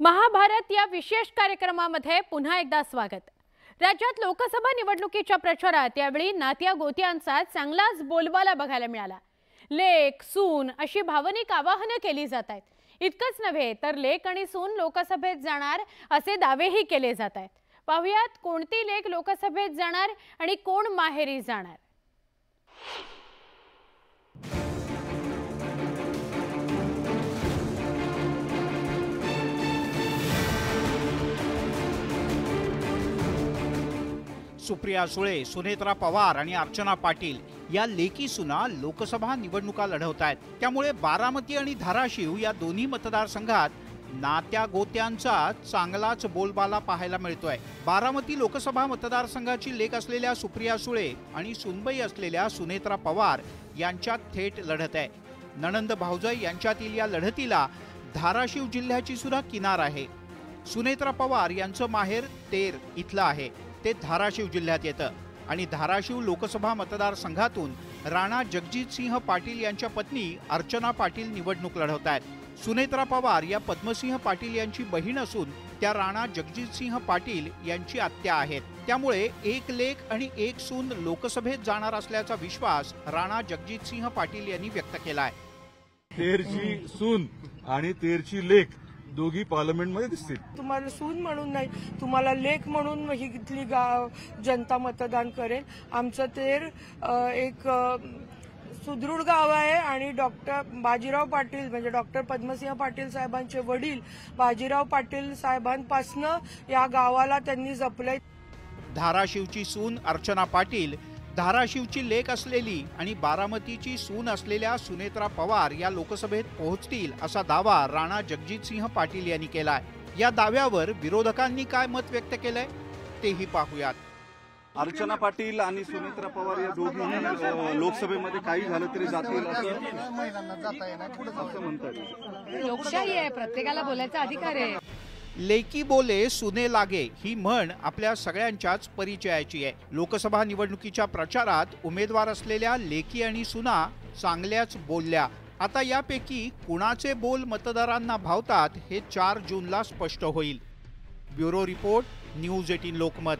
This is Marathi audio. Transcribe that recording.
महाभारत या विशेष कार्यक्रमामध्ये पुन्हा एकदा स्वागत। राज्यात लोकसभा निवडणुकीच्या प्रचारात यावेळी नात्या गोत्यांचा चांगलाच बोलबाला बघायला मिळाला। लेक सून अशी भावनिक आवाहने केली जात आहेत। इतकंच नव्हे तर लेक आणि सून लोकसभेत जाणार असे दावेही केले जात आहेत। पाहुयात कोणती लेक लोकसभेत जाणार आणि कोण माहेरी जाणार। सुप्रिया सुळे, सुनेत्रा पवार आणि अर्चना पाटील या लेकी सुना लोकसभा निवडणुका लढवत आहेत। त्यामुळे बारामती आणि धाराशिव या दोन्ही मतदारसंघात नात्या गोत्यांचा चांगलाच बोलबाला पाहायला मिळतोय। बारामती लोकसभा मतदारसंघाची लेक असलेल्या सुप्रिया सुळे आणि सुनबाई असलेल्या सुनेत्रा पवार यांच्यात थेट लढत आहे। नणंद भाऊजाई यांच्यातील या लढतीला धाराशिव जिल्ह्याची सुद्धा किनार आहे। सुनेत्रा पवार यांचं माहेर तेर इथलं आहे, ते धाराशिव जिल्ह्यात येतं आणि धाराशिव लोकसभा मतदारसंघातून राणा जगजित सिंह पाटील यांच्या पत्नी अर्चना पाटील निवडणूक लढवत आहेत। सुनेत्रा पवार या पद्मसिंह पाटील यांची बहीण असून त्या राणा जगजित सिंह पाटील यांची आत्या आहेत। त्यामुळे एक लेक आणि एक सून लोकसभेत जाणार असल्याचा विश्वास राणा जगजित सिंह पाटील यांनी व्यक्त केला आहे। तेरची सून आणि तेरची लेक दोघी पार्लमेंटमध्ये दिसतील। तुम्हाला सून म्हणून नाही, तुम्हाला लेक म्हणून ही इथली जनता मतदान करेल। आमचं तेर एक सुदृढ गाव आहे आणि डॉक्टर बाजीराव पाटील म्हणजे डॉक्टर पद्मसिंह पाटील साहेबांचे वडील बाजीराव पाटील साहेबांपासून या गावाला त्यांनी जपलंय। धाराशिवची सून अर्चना पाटील, धाराशिवची लेक असलेली आणि बारामतीची सून असलेल्या सुनेत्रा पवार या लोकसभेत पोहोचतील असा दावा राणा जगजित सिंह पाटील यांनी केलाय। या दाव्यावर विरोधकांनी काय मत व्यक्त केलंय तेही पाहूयात। अर्चना पाटील आणि सुनेत्रा पवार या दोघी लोकसभेमध्ये काही झालं तरी जातील असं म्हणतात। लोकशाही आहे, प्रत्येकाला बोलायचा अधिकार आहे। लेकी बोले सुने लागे ही म्हण आपल्या सगळ्यांच्याच परिचयाची आहे। लोकसभा निवडणुकीच्या प्रचारात उमेदवार असलेल्या लेकी आणि सुना चांगल्याच बोलल्या। आता यापैकी कुणाचे बोल मतदारांना भावतात हे 4 जूनला स्पष्ट होईल। Bureau report, news 18 Lokmat.